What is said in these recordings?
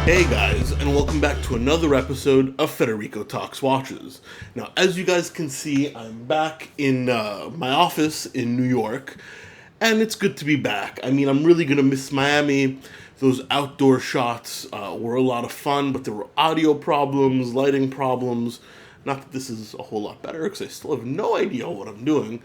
Hey guys, and welcome back to another episode of Federico Talks Watches. Now, as you guys can see, I'm back in my office in New York, and it's good to be back. I mean, I'm really gonna miss Miami. Those outdoor shots were a lot of fun, but there were audio problems, lighting problems. Not that this is a whole lot better, because I still have no idea what I'm doing.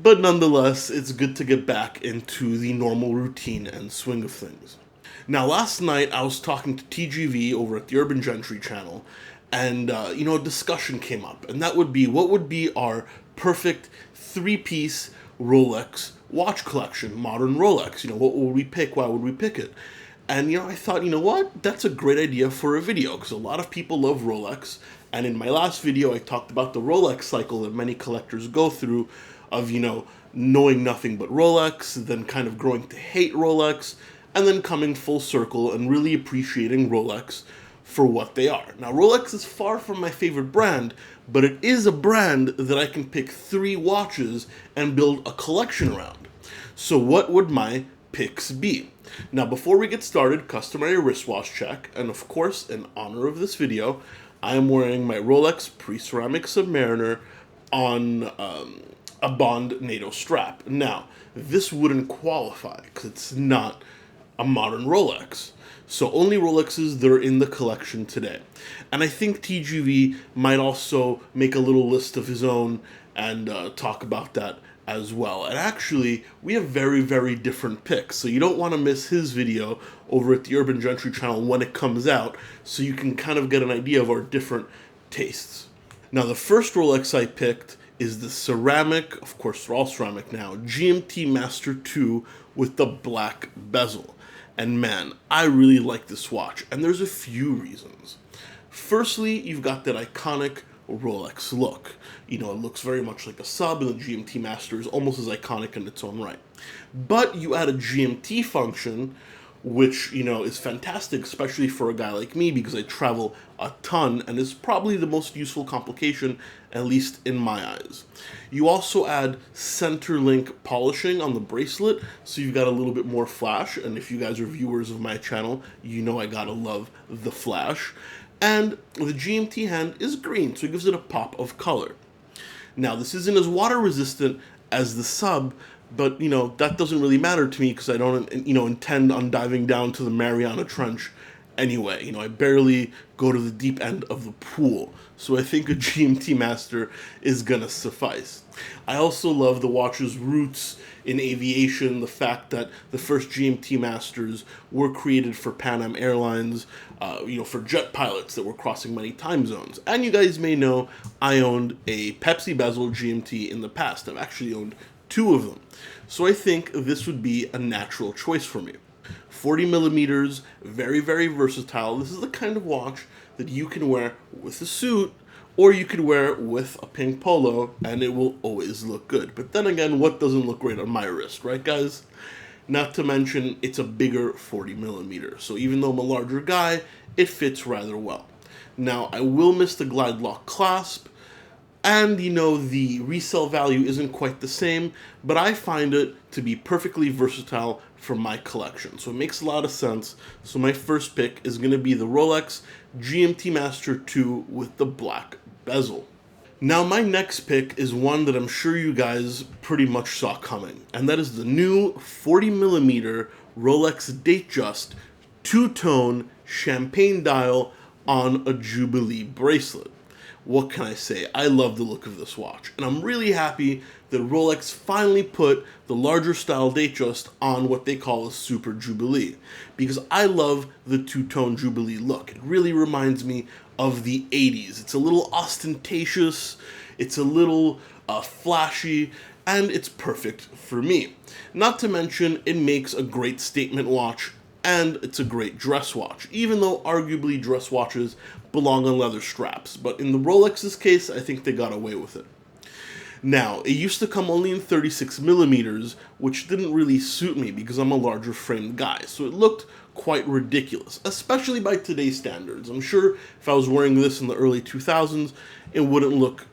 But nonetheless, it's good to get back into the normal routine and swing of things. Now, last night I was talking to TGV over at the Urban Gentry channel, and a discussion came up, and that would be what would be our perfect three-piece Rolex watch collection, modern Rolex. What would we pick? Why would we pick it? And I thought, what? That's a great idea for a video, because a lot of people love Rolex, and in my last video I talked about the Rolex cycle that many collectors go through of, knowing nothing but Rolex, then kind of growing to hate Rolex, and then coming full circle and really appreciating Rolex for what they are. Now, Rolex is far from my favorite brand, but it is a brand that I can pick three watches and build a collection around. So what would my picks be? Now, before we get started, customary wristwatch check, and of course, in honor of this video, I am wearing my Rolex Pre-Ceramic Submariner on a Bond NATO strap. Now, this wouldn't qualify because it's not a modern Rolex. So only Rolexes that are in the collection today. And I think TGV might also make a little list of his own and talk about that as well. And actually, we have very, very different picks. So you don't want to miss his video over at the Urban Gentry channel when it comes out, so you can kind of get an idea of our different tastes. Now, the first Rolex I picked is the ceramic, of course they're all ceramic now, GMT Master II with the black bezel. And man, I really like this watch, and there's a few reasons. Firstly, you've got that iconic Rolex look. It looks very much like a sub, and the GMT Master is almost as iconic in its own right. But you add a GMT function, which, is fantastic, especially for a guy like me, because I travel a ton, and is probably the most useful complication, at least in my eyes. You also add center link polishing on the bracelet, so you've got a little bit more flash, and if you guys are viewers of my channel, I gotta love the flash. And the GMT hand is green, so it gives it a pop of color. Now, this isn't as water resistant as the sub, but, that doesn't really matter to me because I don't, intend on diving down to the Mariana Trench anyway. I barely go to the deep end of the pool. So I think a GMT Master is gonna suffice. I also love the watch's roots in aviation, the fact that the first GMT Masters were created for Pan Am Airlines, for jet pilots that were crossing many time zones. And you guys may know I owned a Pepsi bezel GMT in the past. I've actually owned two of them. So I think this would be a natural choice for me. 40 millimeters, very, very versatile. This is the kind of watch that you can wear with a suit, or you could wear it with a pink polo, and it will always look good. But then again, what doesn't look great on my wrist, right guys? Not to mention, it's a bigger 40 millimeter. So even though I'm a larger guy, it fits rather well. Now, I will miss the glide lock clasp, and, the resale value isn't quite the same, but I find it to be perfectly versatile for my collection. So it makes a lot of sense. So my first pick is going to be the Rolex GMT Master II with the black bezel. Now, my next pick is one that I'm sure you guys pretty much saw coming, and that is the new 40 millimeter Rolex Datejust two-tone champagne dial on a Jubilee bracelet. What can I say? I love the look of this watch, and I'm really happy that Rolex finally put the larger style Datejust on what they call a Super Jubilee, because I love the two-tone Jubilee look. It really reminds me of the 80s. It's a little ostentatious, it's a little flashy, and it's perfect for me. Not to mention, it makes a great statement watch, and it's a great dress watch, even though arguably dress watches belong on leather straps. But in the Rolex's case, I think they got away with it. Now, it used to come only in 36 millimeters, which didn't really suit me because I'm a larger framed guy, so it looked quite ridiculous, especially by today's standards. I'm sure if I was wearing this in the early 2000s, it wouldn't look,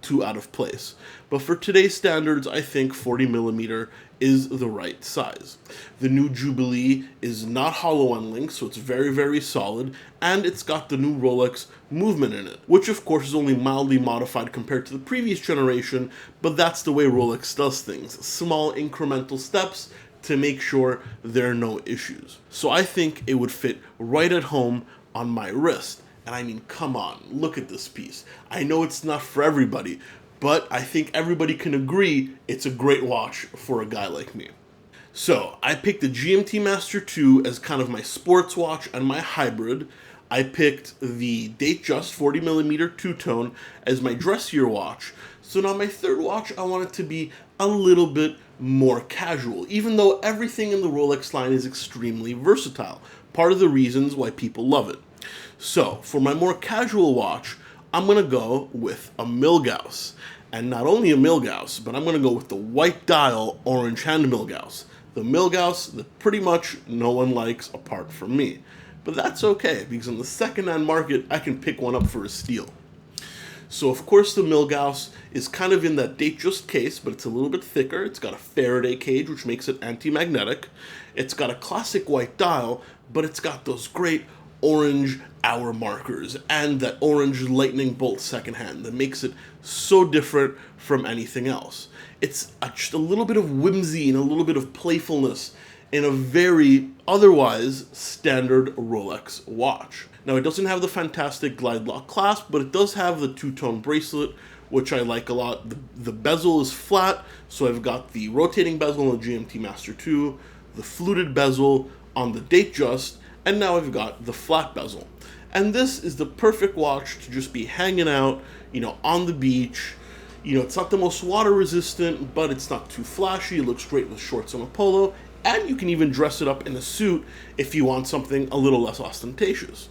too out of place. But for today's standards, I think 40mm is the right size. The new Jubilee is not hollow on links, so it's very, very solid, and it's got the new Rolex movement in it, which of course is only mildly modified compared to the previous generation, but that's the way Rolex does things. Small incremental steps to make sure there are no issues. So I think it would fit right at home on my wrist. And I mean, come on, look at this piece. I know it's not for everybody, but I think everybody can agree it's a great watch for a guy like me. So I picked the GMT Master II as kind of my sports watch and my hybrid. I picked the Datejust 40mm two-tone as my dressier watch. So now my third watch, I want it to be a little bit more casual, even though everything in the Rolex line is extremely versatile. Part of the reasons why people love it. So for my more casual watch, I'm going to go with a Milgauss. And not only a Milgauss, but I'm going to go with the white dial orange hand Milgauss. The Milgauss that pretty much no one likes apart from me. But that's okay, because in the second-hand market, I can pick one up for a steal. So of course the Milgauss is kind of in that Datejust case, but it's a little bit thicker. It's got a Faraday cage, which makes it anti-magnetic. It's got a classic white dial, but it's got those great orange hour markers and that orange lightning bolt second hand that makes it so different from anything else. It's just a little bit of whimsy and a little bit of playfulness in a very otherwise standard Rolex watch. Now, it doesn't have the fantastic glide lock clasp, but it does have the two-tone bracelet, which I like a lot. The bezel is flat, so I've got the rotating bezel on the GMT Master II, the fluted bezel on the Datejust, and now I've got the flat bezel. And this is the perfect watch to just be hanging out, on the beach. It's not the most water resistant, but it's not too flashy. It looks great with shorts and a polo, and you can even dress it up in a suit if you want something a little less ostentatious.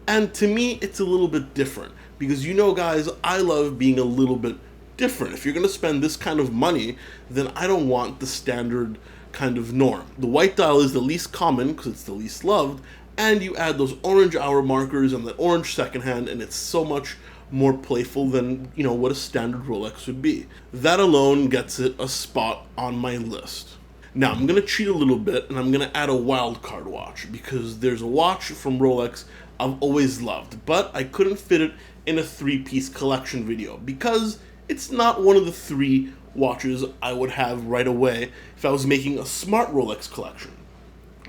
And to me, it's a little bit different, because guys, I love being a little bit different. If you're going to spend this kind of money, then I don't want the standard kind of norm. The white dial is the least common because it's the least loved, and you add those orange hour markers and that orange second hand, and it's so much more playful than, what a standard Rolex would be. That alone gets it a spot on my list. Now, I'm going to cheat a little bit, and I'm going to add a Wildcard watch, because there's a watch from Rolex I've always loved, but I couldn't fit it in a 3-piece collection video, because it's not one of the 3 watches I would have right away if I was making a smart Rolex collection.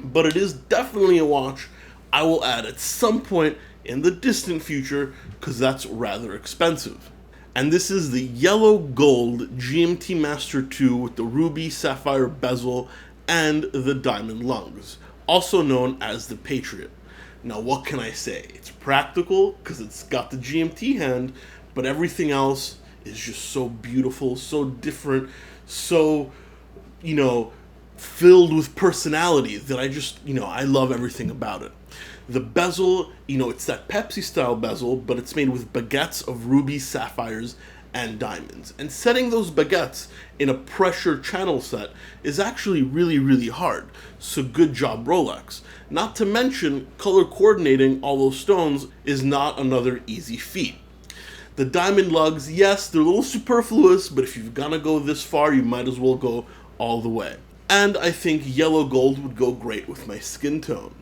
But it is definitely a watch I will add at some point in the distant future, because that's rather expensive. And this is the yellow gold GMT Master II with the ruby sapphire bezel and the diamond lungs, also known as the Patriot. Now, what can I say? It's practical because it's got the GMT hand, but everything else is just so beautiful, so different, so, filled with personality that I just, I love everything about it. The bezel, it's that Pepsi-style bezel, but it's made with baguettes of ruby sapphires and diamonds. And setting those baguettes in a pressure channel set is actually really, really hard. So good job, Rolex. Not to mention, color coordinating all those stones is not another easy feat. The diamond lugs, yes, they're a little superfluous, but if you're gonna go this far, you might as well go all the way. And I think yellow gold would go great with my skin tone.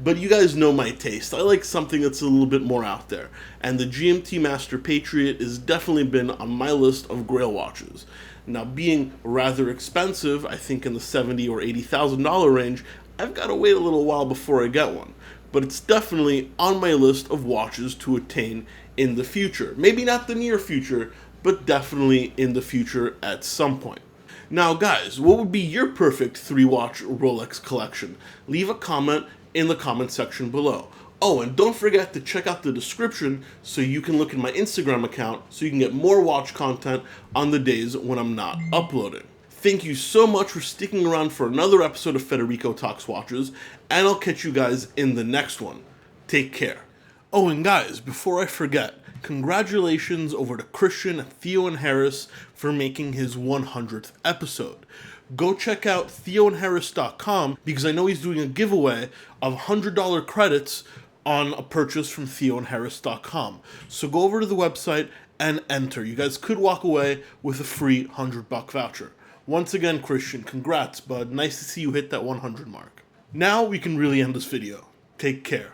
But you guys know my taste. I like something that's a little bit more out there. And the GMT Master Patriot has definitely been on my list of grail watches. Now, being rather expensive, I think in the $70,000 or $80,000 range, I've got to wait a little while before I get one. But it's definitely on my list of watches to attain in the future. Maybe not the near future, but definitely in the future at some point. Now, guys, what would be your perfect 3-watch Rolex collection? Leave a comment in the comment section below. Oh, and don't forget to check out the description so you can look at my Instagram account so you can get more watch content on the days when I'm not uploading. Thank you so much for sticking around for another episode of Federico Talks Watches, and I'll catch you guys in the next one. Take care. Oh, and guys, before I forget, congratulations over to Christian at Theo and Harris for making his 100th episode. Go check out theoandharris.com because I know he's doing a giveaway of $100 credits on a purchase from theoandharris.com. So go over to the website and enter. You guys could walk away with a free $100 voucher. Once again, Christian, congrats, bud. Nice to see you hit that 100 mark. Now we can really end this video. Take care.